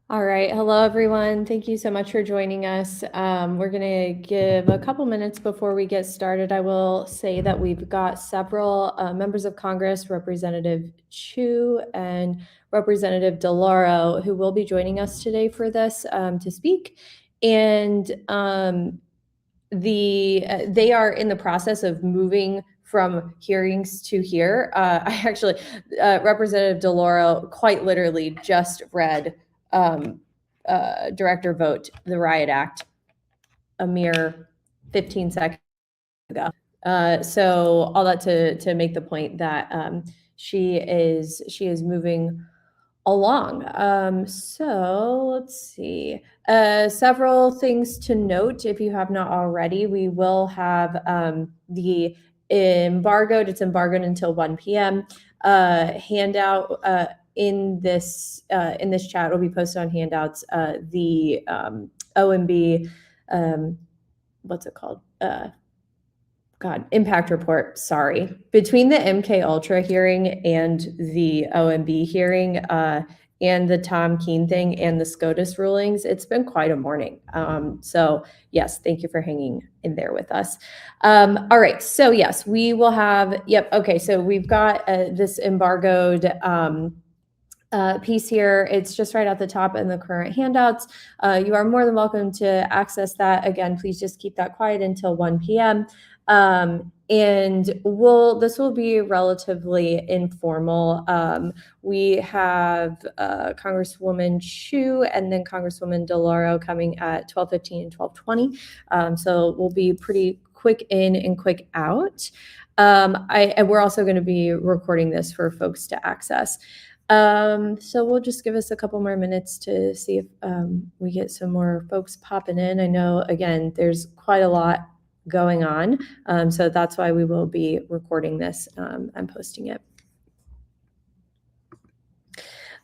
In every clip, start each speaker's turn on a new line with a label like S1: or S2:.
S1: All right. Hello, everyone. Thank you so much for joining us. We're going to give a couple minutes before we get started. I will say that we've got several members of Congress, Representative Chu and Representative DeLauro, who will be joining us today for this to speak. And they are in the process of moving from hearings to here. Representative DeLauro quite literally just read Director Vote, the Riot Act, a mere 15 seconds ago. So all that to make the point that she is moving along. So let's see. Several things to note if you have not already. We will have the it's embargoed until 1 p.m. Handout in this chat will be posted on handouts. The OMB, what's it called? Impact report, sorry. Between the MK Ultra hearing and the OMB hearing, and the Tom Keene thing and the SCOTUS rulings, it's been quite a morning. So yes, thank you for hanging in there with us. All right, so yes, we will have, okay, so we've got this embargoed piece here. It's just right at the top in the current handouts. You are more than welcome to access that. Again, please just keep that quiet until 1 p.m. And this will be relatively informal. We have Congresswoman Chu and then Congresswoman DeLauro coming at 12:15 and 12:20. So we'll be pretty quick in and quick out. And we're also going to be recording this for folks to access. So we'll just give us a couple more minutes to see if we get some more folks popping in. I know, again, there's quite a lot going on. So that's why we will be recording this and posting it.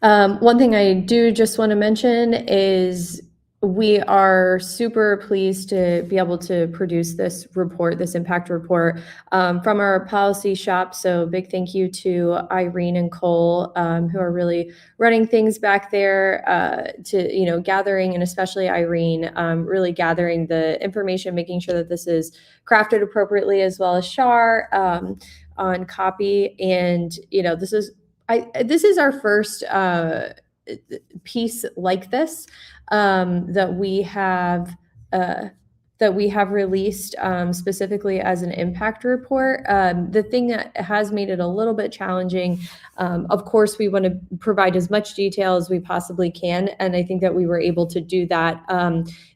S1: One thing I do just want to mention is we are super pleased to be able to produce this report, this impact report from our policy shop. So big thank you to Irene and Cole, who are really running things back there to, gathering, and especially Irene, really gathering the information, making sure that this is crafted appropriately, as well as Shar on copy. And, this is our first piece like this that we have released specifically as an impact report. The thing that has made it a little bit challenging, of course, we want to provide as much detail as we possibly can, and I think that we were able to do that.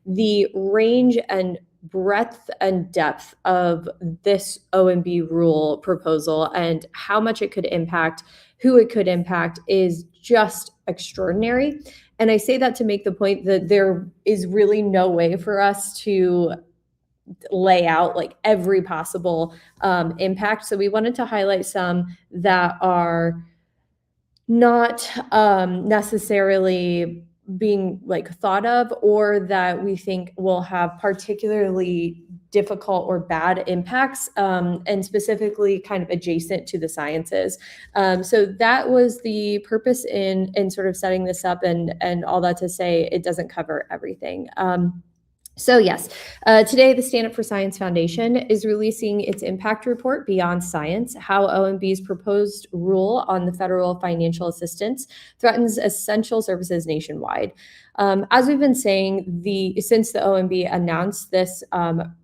S1: The range and breadth and depth of this OMB rule proposal and how much it could impact, who it could impact, is just extraordinary. And I say that to make the point that there is really no way for us to lay out like every possible impact. So we wanted to highlight some that are not necessarily being thought of, or that we think will have particularly difficult or bad impacts, and specifically kind of adjacent to the sciences. So that was the purpose in sort of setting this up, and all that to say it doesn't cover everything. So yes, today the Stand Up for Science Foundation is releasing its impact report, Beyond Science, how OMB's proposed rule on the federal financial assistance threatens essential services nationwide. As we've been saying, since the OMB announced this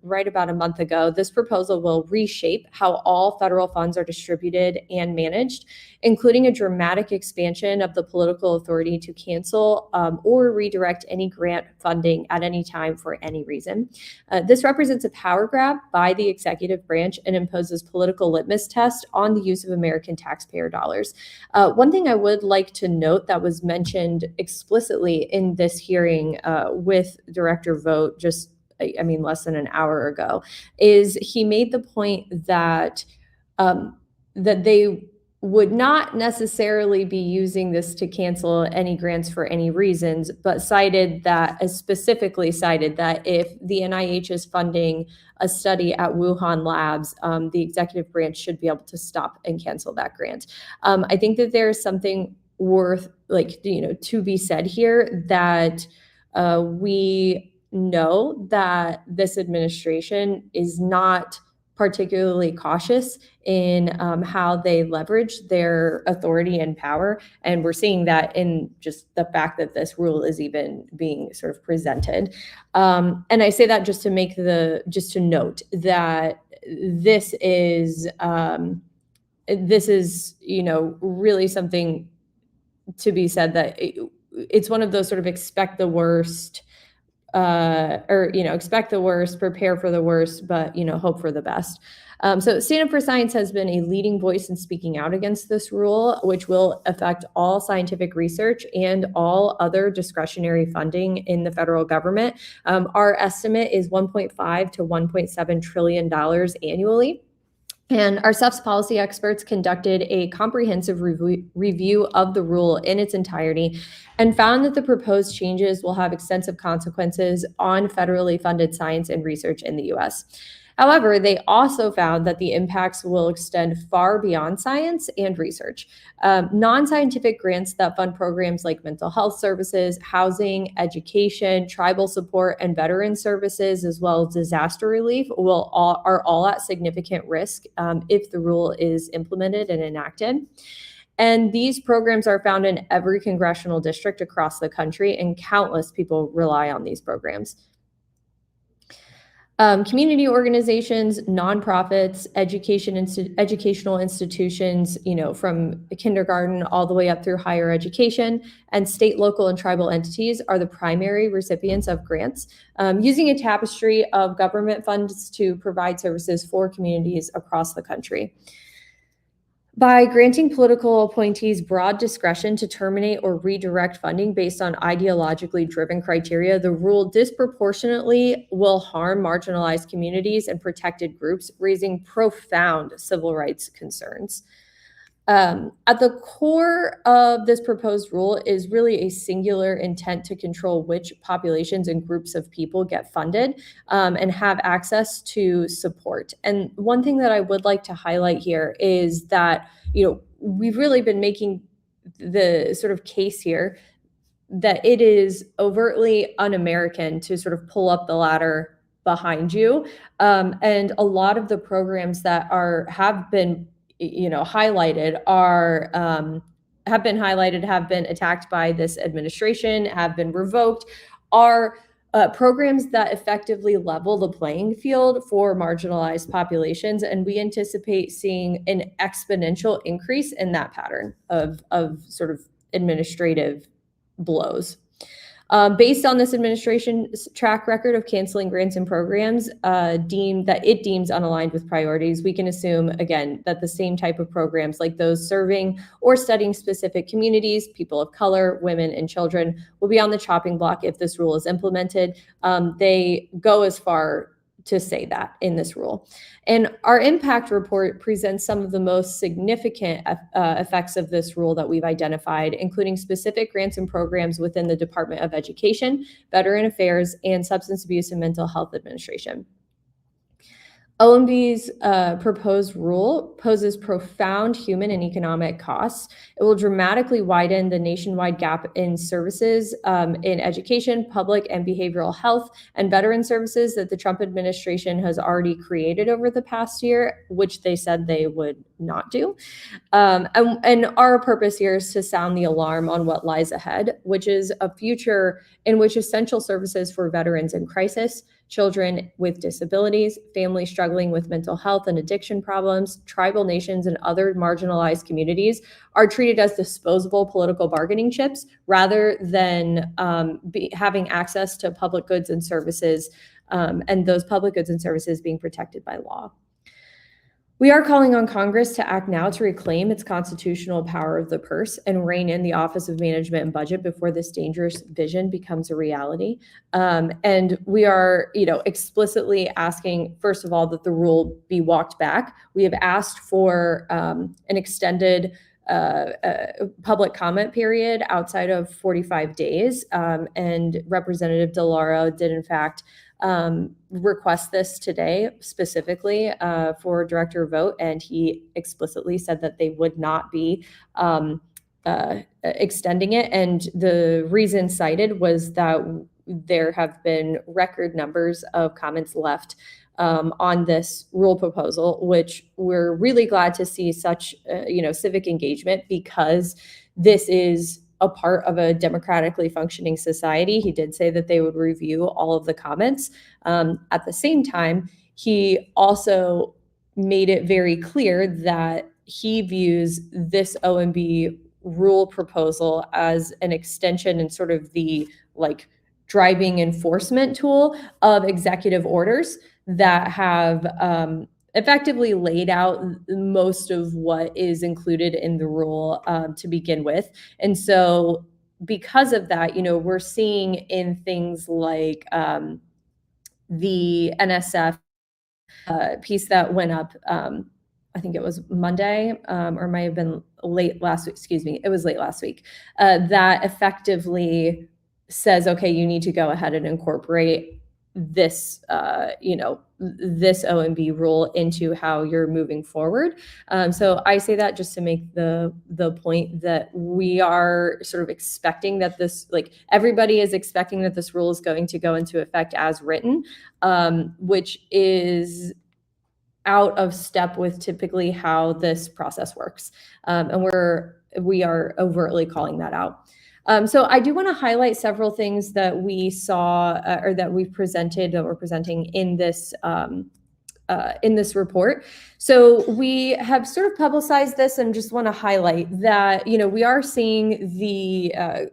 S1: right about a month ago, this proposal will reshape how all federal funds are distributed and managed, including a dramatic expansion of the political authority to cancel or redirect any grant funding at any time for any reason. This represents a power grab by the executive branch and imposes political litmus test on the use of American taxpayer dollars. One thing I would like to note that was mentioned explicitly in this hearing with Director Vogt less than an hour ago, is he made the point that that they would not necessarily be using this to cancel any grants for any reasons, but specifically cited that if the NIH is funding a study at Wuhan labs, the executive branch should be able to stop and cancel that grant. I think that there's something worth to be said here that we know that this administration is not particularly cautious in how they leverage their authority and power. And we're seeing that in just the fact that this rule is even being sort of presented. And I say that just to note that this is really something to be said, that it's one of those sort of expect the worst, expect the worst, prepare for the worst, but hope for the best. So Stand Up for Science has been a leading voice in speaking out against this rule, which will affect all scientific research and all other discretionary funding in the federal government. Our estimate is $1.5 to $1.7 trillion annually. And our SUFS policy experts conducted a comprehensive review of the rule in its entirety and found that the proposed changes will have extensive consequences on federally funded science and research in the U.S. However, they also found that the impacts will extend far beyond science and research. Non-scientific grants that fund programs like mental health services, housing, education, tribal support, and veteran services, as well as disaster relief, are all at significant risk if the rule is implemented and enacted. And these programs are found in every congressional district across the country, and countless people rely on these programs. Community organizations, nonprofits, educational institutions, from kindergarten all the way up through higher education, and state, local, and tribal entities are the primary recipients of grants, using a tapestry of government funds to provide services for communities across the country. By granting political appointees broad discretion to terminate or redirect funding based on ideologically driven criteria, the rule disproportionately will harm marginalized communities and protected groups, raising profound civil rights concerns. At the core of this proposed rule is really a singular intent to control which populations and groups of people get funded and have access to support. And one thing that I would like to highlight here is that, we've really been making the sort of case here that it is overtly un-American to sort of pull up the ladder behind you. And a lot of the programs that have been highlighted have been attacked by this administration, have been revoked, are programs that effectively level the playing field for marginalized populations. And we anticipate seeing an exponential increase in that pattern of sort of administrative blows. Based on this administration's track record of canceling grants and programs deems unaligned with priorities, we can assume, again, that the same type of programs, like those serving or studying specific communities, people of color, women, and children, will be on the chopping block if this rule is implemented. They go as far to say that in this rule. And our impact report presents some of the most significant effects of this rule that we've identified, including specific grants and programs within the Department of Education, Veteran Affairs, and Substance Abuse and Mental Health Administration. OMB's proposed rule poses profound human and economic costs. It will dramatically widen the nationwide gap in services in education, public and behavioral health, and veteran services that the Trump administration has already created over the past year, which they said they would not do. And our purpose here is to sound the alarm on what lies ahead, which is a future in which essential services for veterans in crisis, children with disabilities, families struggling with mental health and addiction problems, tribal nations, and other marginalized communities are treated as disposable political bargaining chips rather than having access to public goods and services, and those public goods and services being protected by law. We are calling on Congress to act now to reclaim its constitutional power of the purse and rein in the Office of Management and Budget before this dangerous vision becomes a reality. And we are, explicitly asking, first of all, that the rule be walked back. We have asked for an extended public comment period outside of 45 days. And Representative DeLauro did, in fact, request this today specifically for director vote, and he explicitly said that they would not be extending it. And the reason cited was that there have been record numbers of comments left on this rule proposal, which we're really glad to see such civic engagement, because this is a part of a democratically functioning society. He did say that they would review all of the comments. At the same time, he also made it very clear that he views this OMB rule proposal as an extension and sort of the driving enforcement tool of executive orders that have effectively laid out most of what is included in the rule to begin with. And so because of that, we're seeing in things like the NSF piece that went up, I think it was Monday, or might have been late last week. Excuse me, it was late last week. That effectively says, okay, you need to go ahead and incorporate this, this OMB rule into how you're moving forward. So I say that just to make the point that we are sort of expecting that this, everybody is expecting that this rule is going to go into effect as written, which is out of step with typically how this process works. And we are overtly calling that out. So I do want to highlight several things that we saw or that we've presented, that we're presenting in this report. So we have sort of publicized this, and just want to highlight that, we are seeing the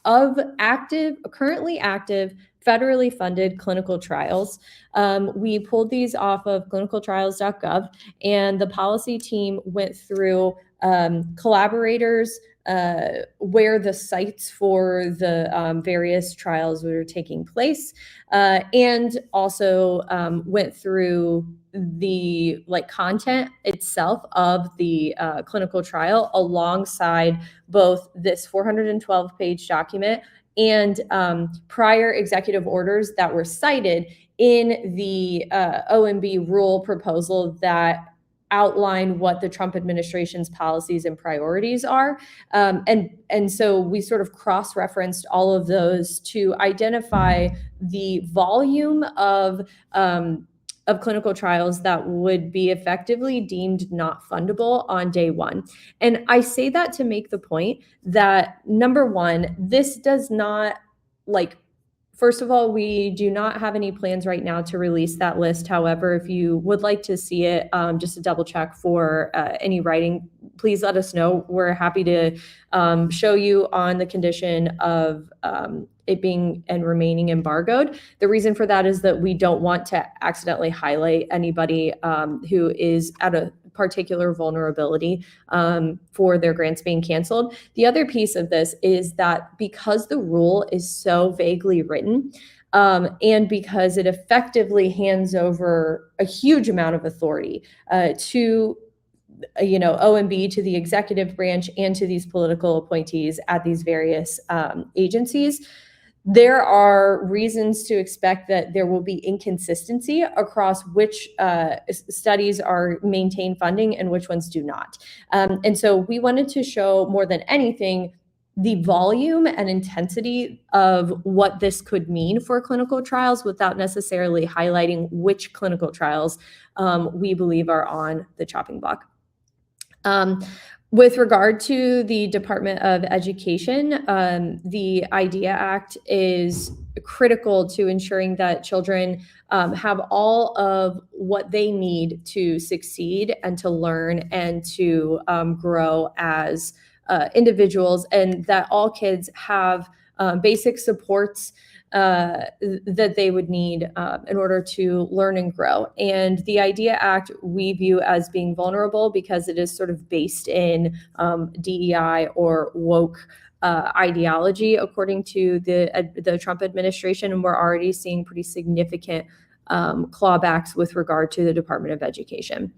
S1: currently active federally funded clinical trials. We pulled these off of clinicaltrials.gov, and the policy team went through collaborators, where the sites for the various trials were taking place, and also went through the content itself of the clinical trial, alongside both this 412-page document and prior executive orders that were cited in the OMB rule proposal that outline what the Trump administration's policies and priorities are. And so we sort of cross-referenced all of those to identify the volume of clinical trials that would be effectively deemed not fundable on day one. And I say that to make the point that, number one, this does not, first of all, we do not have any plans right now to release that list. However, if you would like to see it, just to double check for any writing, please let us know. We're happy to show you on the condition of it being and remaining embargoed. The reason for that is that we don't want to accidentally highlight anybody who is at a particular vulnerability for their grants being canceled. The other piece of this is that because the rule is so vaguely written, and because it effectively hands over a huge amount of authority to OMB, to the executive branch, and to these political appointees at these various agencies, there are reasons to expect that there will be inconsistency across which studies are maintained funding and which ones do not. And so we wanted to show, more than anything, the volume and intensity of what this could mean for clinical trials, without necessarily highlighting which clinical trials we believe are on the chopping block. With regard to the Department of Education, the IDEA Act is critical to ensuring that children have all of what they need to succeed and to learn and to grow as individuals, and that all kids have basic supports that they would need in order to learn and grow. And the IDEA Act we view as being vulnerable because it is sort of based in DEI or woke ideology, according to the Trump administration, and we're already seeing pretty significant clawbacks with regard to the Department of Education.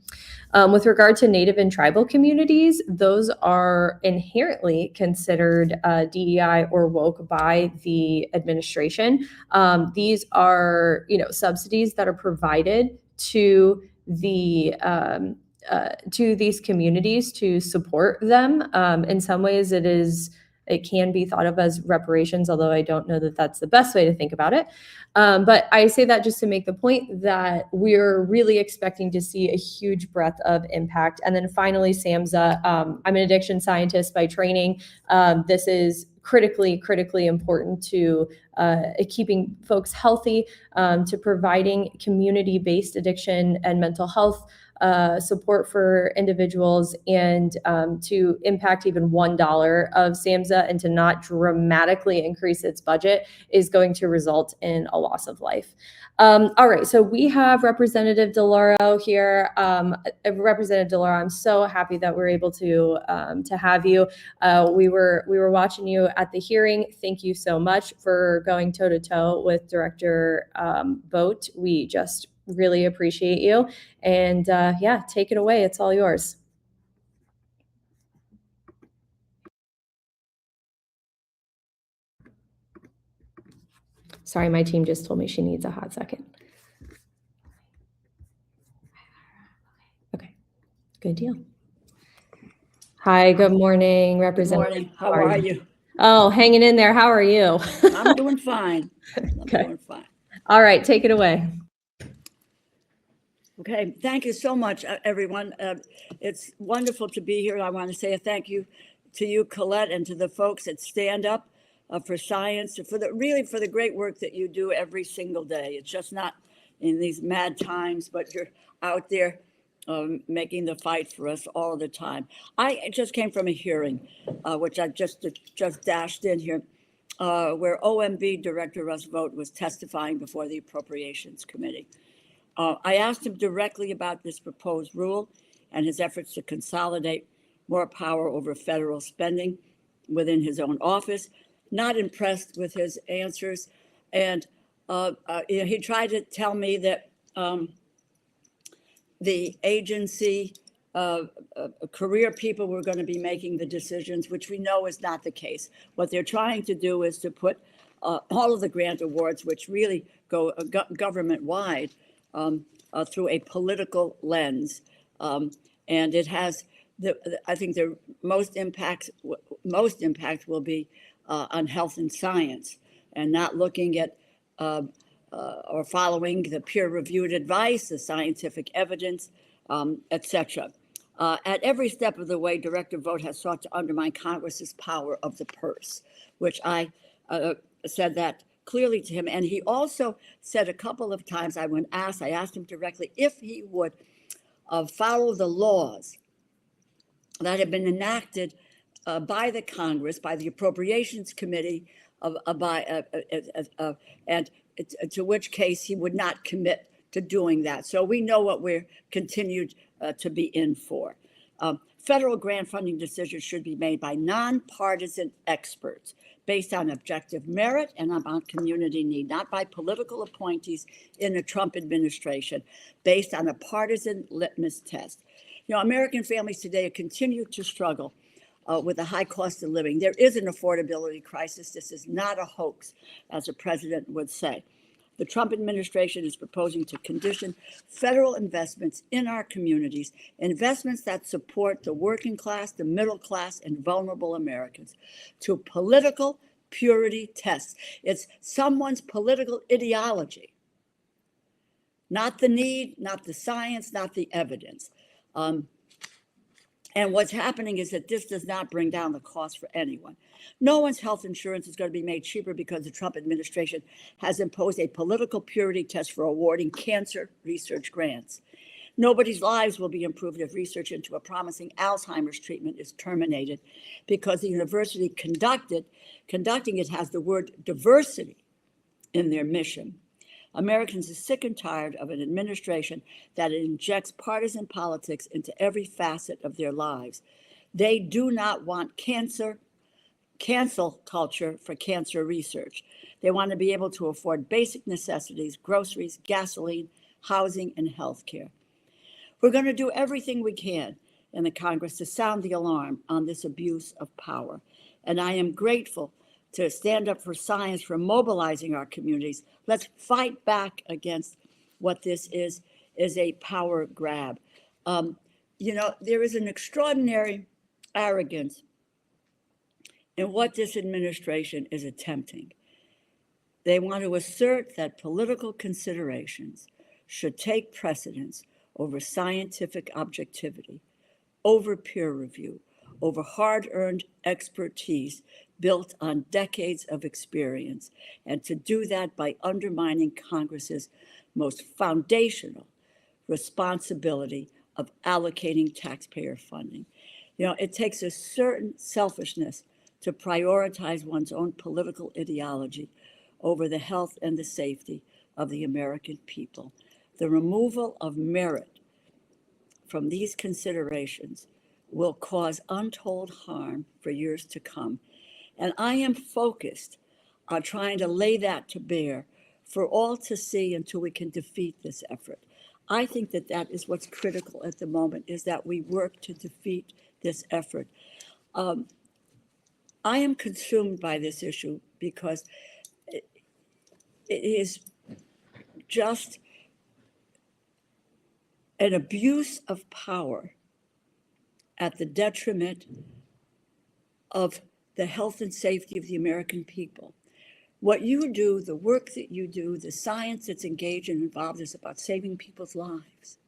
S1: With regard to Native and tribal communities, those are inherently considered DEI or woke by the administration. These are, subsidies that are provided to the to these communities to support them. In some ways, it can be thought of as reparations, although I don't know that that's the best way to think about it. But I say that just to make the point that we're really expecting to see a huge breadth of impact. And then finally, SAMHSA. I'm an addiction scientist by training. This is critically important to keeping folks healthy, to providing community-based addiction and mental health support for individuals, and to impact even $1 of SAMHSA and to not dramatically increase its budget is going to result in a loss of life. All right, so we have Representative DeLauro here. Representative DeLauro, I'm so happy that we're able to have you. We were watching you at the hearing. Thank you so much for going toe-to-toe with Director Vogt. We just really appreciate you. And yeah, take it away. It's all yours. Sorry, my team just told me she needs a hot second. Okay, good deal. Hi, good morning, Representative.
S2: Good morning. How are you?
S1: Oh, hanging in there. How are you?
S2: I'm doing fine.
S1: Okay.
S2: Doing fine.
S1: All right, take it away.
S2: Okay, thank you so much, everyone. It's wonderful to be here. I want to say a thank you to you, Colette, and to the folks at Stand Up for Science, for the great work that you do every single day. It's just not in these mad times, but you're out there making the fight for us all the time. I just came from a hearing, which I just dashed in here, where OMB Director Russ Vogt was testifying before the Appropriations Committee. I asked him directly about this proposed rule and his efforts to consolidate more power over federal spending within his own office. Not impressed with his answers. And he tried to tell me that the agency career people were going to be making the decisions, which we know is not the case. What they're trying to do is to put all of the grant awards, which really go government-wide, through a political lens, and it has I think the most impact will be on health and science, and not looking at or following the peer-reviewed advice, the scientific evidence, etc. At every step of the way, Director Vogt has sought to undermine Congress's power of the purse, which I said that clearly to him. And he also said a couple of times, I asked him directly if he would follow the laws that have been enacted by the Congress, by the Appropriations Committee, and to which case he would not commit to doing that. So we know what we're continued to be in for. Federal grant funding decisions should be made by nonpartisan experts based on objective merit and about community need, not by political appointees in the Trump administration, based on a partisan litmus test. You know, American families today continue to struggle with a high cost of living. There is an affordability crisis. This is not a hoax, as the president would say. The Trump administration is proposing to condition federal investments in our communities, investments that support the working class, the middle class, and vulnerable Americans, to political purity tests. It's someone's political ideology, not the need, not the science, not the evidence. And what's happening is that this does not bring down the cost for anyone. No one's health insurance is going to be made cheaper because the Trump administration has imposed a political purity test for awarding cancer research grants. Nobody's lives will be improved if research into a promising Alzheimer's treatment is terminated because the university conducting it has the word diversity in their mission. Americans are sick and tired of an administration that injects partisan politics into every facet of their lives. They do not want cancel culture for cancer research. They want to be able to afford basic necessities, groceries, gasoline, housing, and health care. We're going to do everything we can in the Congress to sound the alarm on this abuse of power. And I am grateful to Stand Up for Science for mobilizing our communities. Let's fight back against what this is a power grab. there is an extraordinary arrogance in what this administration is attempting. They want to assert that political considerations should take precedence over scientific objectivity, over peer review, over hard-earned expertise built on decades of experience, and to do that by undermining Congress's most foundational responsibility of allocating taxpayer funding. It takes a certain selfishness to prioritize one's own political ideology over the health and the safety of the American people. The removal of merit from these considerations will cause untold harm for years to come. And I am focused on trying to lay that to bear for all to see until we can defeat this effort. I think that is what's critical at the moment, is that we work to defeat this effort. I am consumed by this issue because it is just an abuse of power at the detriment of the health and safety of the American people. What you do, the work that you do, the science that's engaged and involved is about saving people's lives.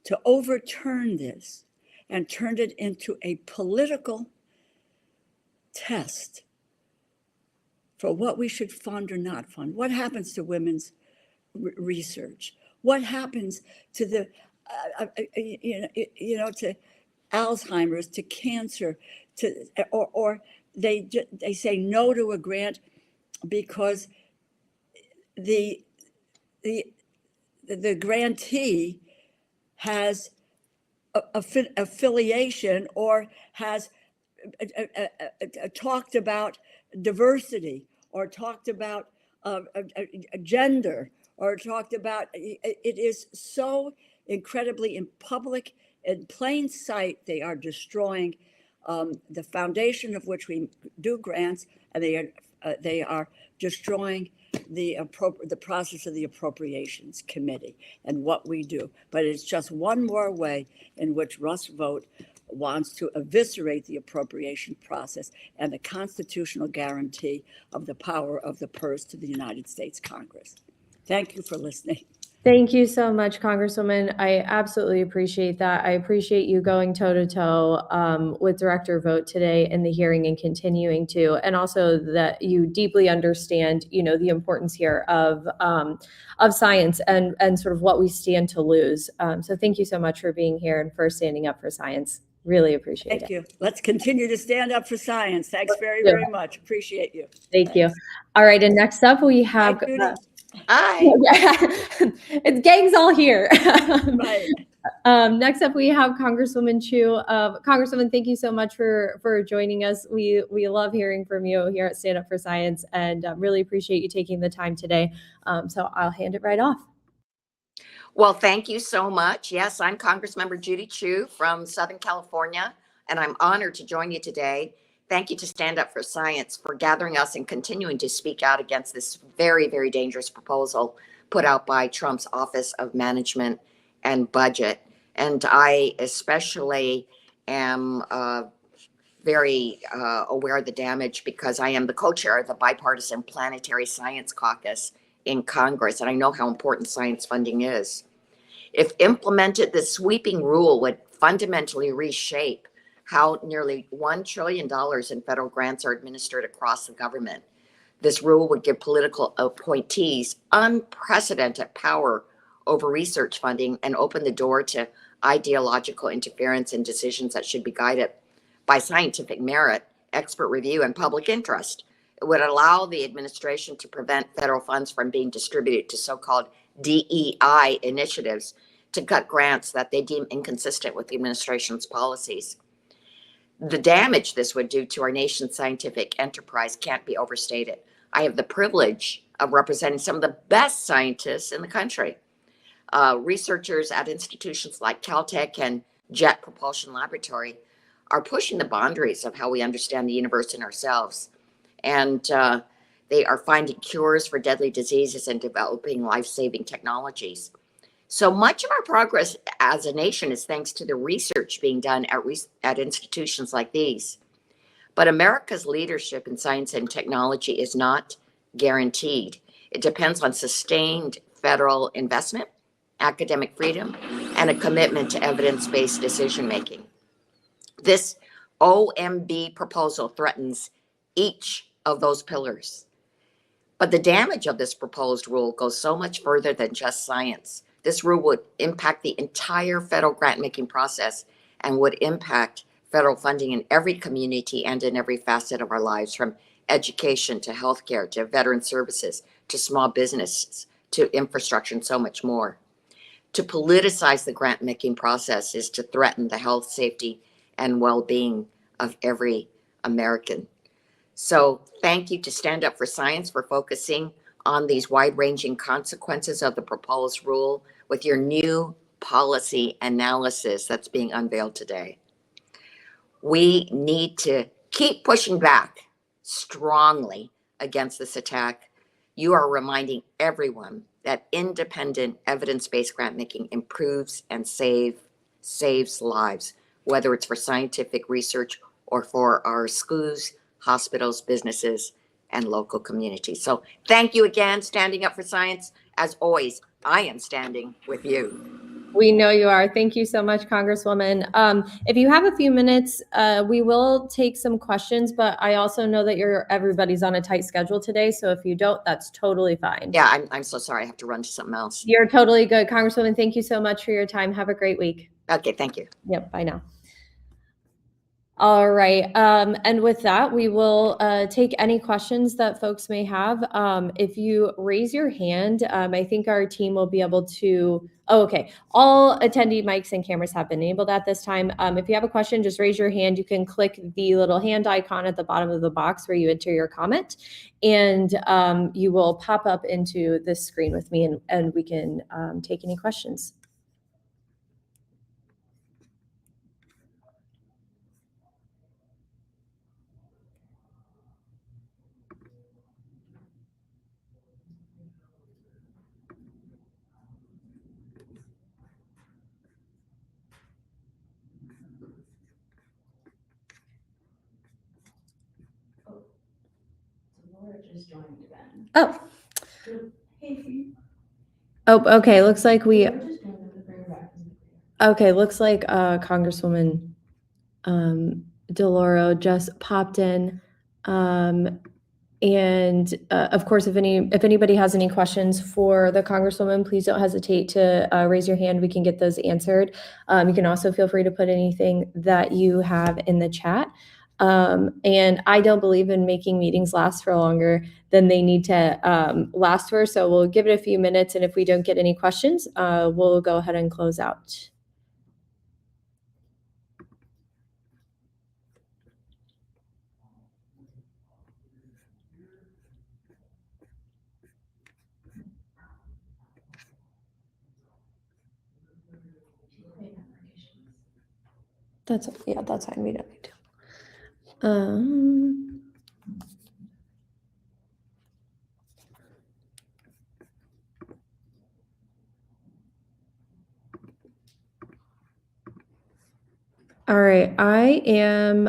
S2: To overturn this and turn it into a political test for what we should fund or not fund. What happens to women's research? What happens to the, to Alzheimer's, to cancer, or they say no to a grant because the grantee has affiliation or has talked about diversity or talked about gender or talked about, it is so incredibly in public, in plain sight. They are destroying the foundation of which we do grants, and they are destroying the process of the Appropriations Committee and what we do. But it's just one more way in which Russ Vought wants to eviscerate the appropriation process and the constitutional guarantee of the power of the purse to the United States Congress. Thank you for listening.
S1: Thank you so much, Congresswoman. I absolutely appreciate that. I appreciate you going toe-to-toe with Director Vought today in the hearing and continuing to, and also that you deeply understand, the importance here of science and sort of what we stand to lose. So thank you so much for being here and for standing up for science. Really appreciate it.
S2: Thank you. Let's continue to stand up for science. Thanks very, very much. Appreciate you.
S1: Thank you. All right, and next up we have...
S3: Hi.
S1: It's gang's all here.
S2: Right.
S1: Next up, we have Congresswoman Chu. Congresswoman, thank you so much for joining us. We love hearing from you here at Stand Up for Science, and really appreciate you taking the time today. So I'll hand it right off.
S3: Well, thank you so much. Yes, I'm Congressmember Judy Chu from Southern California, and I'm honored to join you today. Thank you to Stand Up for Science for gathering us and continuing to speak out against this very, very dangerous proposal put out by Trump's Office of Management and Budget. And I especially am very aware of the damage because I am the co-chair of the Bipartisan Planetary Science Caucus in Congress, and I know how important science funding is. If implemented, this sweeping rule would fundamentally reshape how nearly $1 trillion in federal grants are administered across the government. This rule would give political appointees unprecedented power over research funding and open the door to ideological interference in decisions that should be guided by scientific merit, expert review, and public interest. It would allow the administration to prevent federal funds from being distributed to so-called DEI initiatives to cut grants that they deem inconsistent with the administration's policies. The damage this would do to our nation's scientific enterprise can't be overstated. I have the privilege of representing some of the best scientists in the country. Researchers at institutions like Caltech and Jet Propulsion Laboratory are pushing the boundaries of how we understand the universe and ourselves. And they are finding cures for deadly diseases and developing life-saving technologies. So much of our progress as a nation is thanks to the research being done at institutions like these. But America's leadership in science and technology is not guaranteed. It depends on sustained federal investment, academic freedom, and a commitment to evidence-based decision-making. This OMB proposal threatens each of those pillars. But the damage of this proposed rule goes so much further than just science. This rule would impact the entire federal grant-making process and would impact federal funding in every community and in every facet of our lives, from education to healthcare to veteran services to small businesses to infrastructure and so much more. To politicize the grant-making process is to threaten the health, safety, and well-being of every American. So thank you to Stand Up for Science for focusing on these wide-ranging consequences of the proposed rule with your new policy analysis that's being unveiled today. We need to keep pushing back strongly against this attack. You are reminding everyone that independent evidence-based grant-making improves and saves lives, whether it's for scientific research or for our schools, hospitals, businesses, and local communities. So thank you again, Standing Up for Science. As always, I am standing with you.
S1: We know you are. Thank you so much, Congresswoman. If you have a few minutes, we will take some questions, but I also know that everybody's on a tight schedule today. So if you don't, that's totally fine.
S3: Yeah, I'm so sorry. I have to run to something else.
S1: You're totally good. Congresswoman, thank you so much for your time. Have a great week.
S3: Okay, thank you.
S1: Yep, bye now. All right. And with that, we will take any questions that folks may have. If you raise your hand, I think our team will be able to. Oh, okay. All attendee mics and cameras have been enabled at this time. If you have a question, just raise your hand. You can click the little hand icon at the bottom of the box where you enter your comment, and you will pop up into this screen with me, and we can take any questions. Just joined again. Oh. Oh, okay. Looks like okay, looks like Congresswoman DeLauro just popped in. And of course, if anybody has any questions for the Congresswoman, please don't hesitate to raise your hand. We can get those answered. You can also feel free to put anything that you have in the chat. And I don't believe in making meetings last for longer than they need to last for. So we'll give it a few minutes. And if we don't get any questions, we'll go ahead and close out. That's fine. We don't need to. All right, I am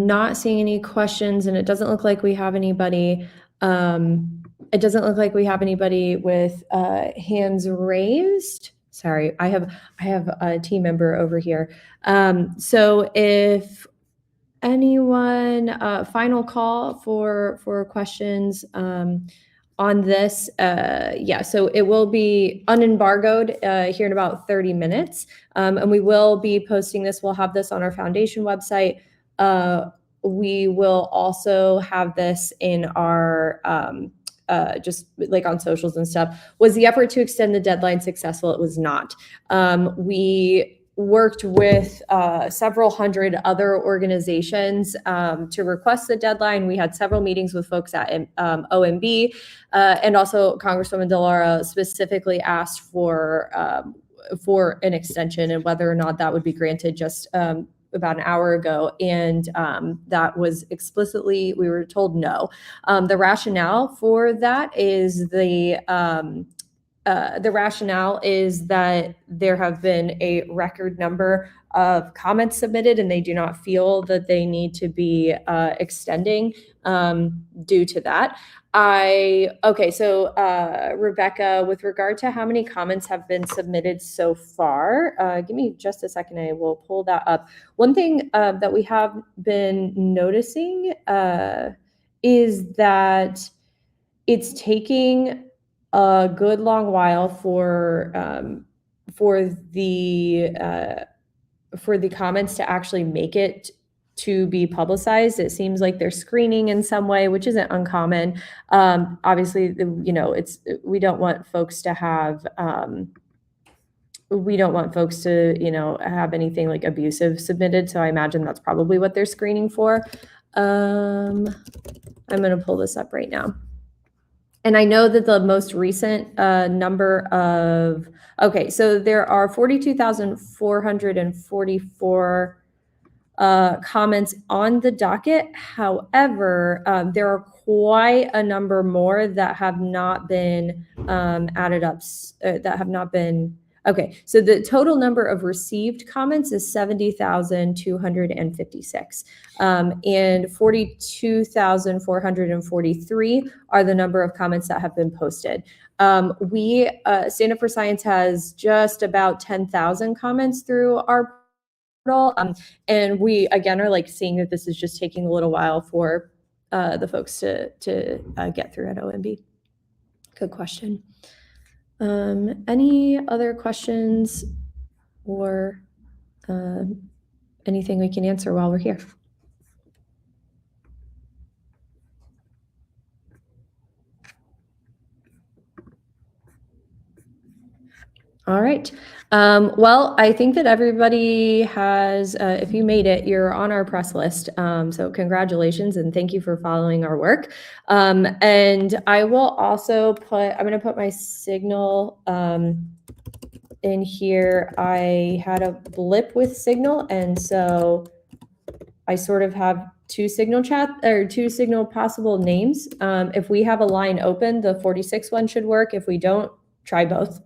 S1: not seeing any questions, and it doesn't look like we have anybody. It doesn't look like we have anybody with hands raised. Sorry, I have a team member over here. So if anyone, final call for questions on this. Yeah, so it will be unembargoed here in about 30 minutes. And we will be posting this. We'll have this on our foundation website. We will also have this in our just like on socials and stuff. Was the effort to extend the deadline successful? It was not. We worked with several hundred other organizations to request the deadline. We had several meetings with folks at OMB, and also Congresswoman DeLauro specifically asked for an extension and whether or not that would be granted just about an hour ago. And that was explicitly, we were told no. The rationale for that is the rationale is that there have been a record number of comments submitted, and they do not feel that they need to be extending due to that. So Rebecca, with regard to how many comments have been submitted so far, give me just a second, I will pull that up. One thing that we have been noticing is that it's taking a good long while for the comments to actually make it to be publicized. It seems like they're screening in some way, which isn't uncommon. Obviously, we don't want folks to have have anything like abusive submitted. So I imagine that's probably what they're screening for. I'm going to pull this up right now. And I know that the most recent number of, so there are 42,444 comments on the docket. However, there are quite a number more that have not been added up, that have not been. So the total number of received comments is 70,256, and 42,443 are the number of comments that have been posted. Stand Up for Science has just about 10,000 comments through our portal, and we again are seeing that this is just taking a little while for the folks to get through at OMB. Good question. Any other questions or anything we can answer while we're here? All right. Well, I think that everybody has, if you made it, you're on our press list. So congratulations and thank you for following our work. And I will also I'm going to put my Signal in here. I had a blip with Signal, and so I sort of have two Signal possible names. If we have a line open, the 46 one should work. If we don't, try both.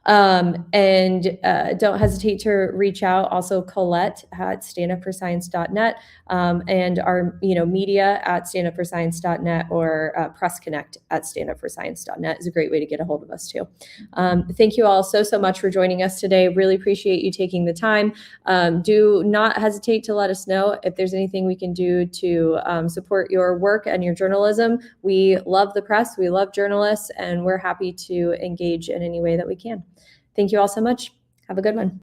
S1: And don't hesitate to reach out. Also, Colette at standupforscience.net, and our media at standupforscience.net, or Press Connect at standupforscience.net is a great way to get a hold of us too. Thank you all so much for joining us today. Really appreciate you taking the time. Do not hesitate to let us know if there's anything we can do to support your work and your journalism. We love the press, we love journalists, and we're happy to engage in any way that we can. Thank you all so much. Have a good one.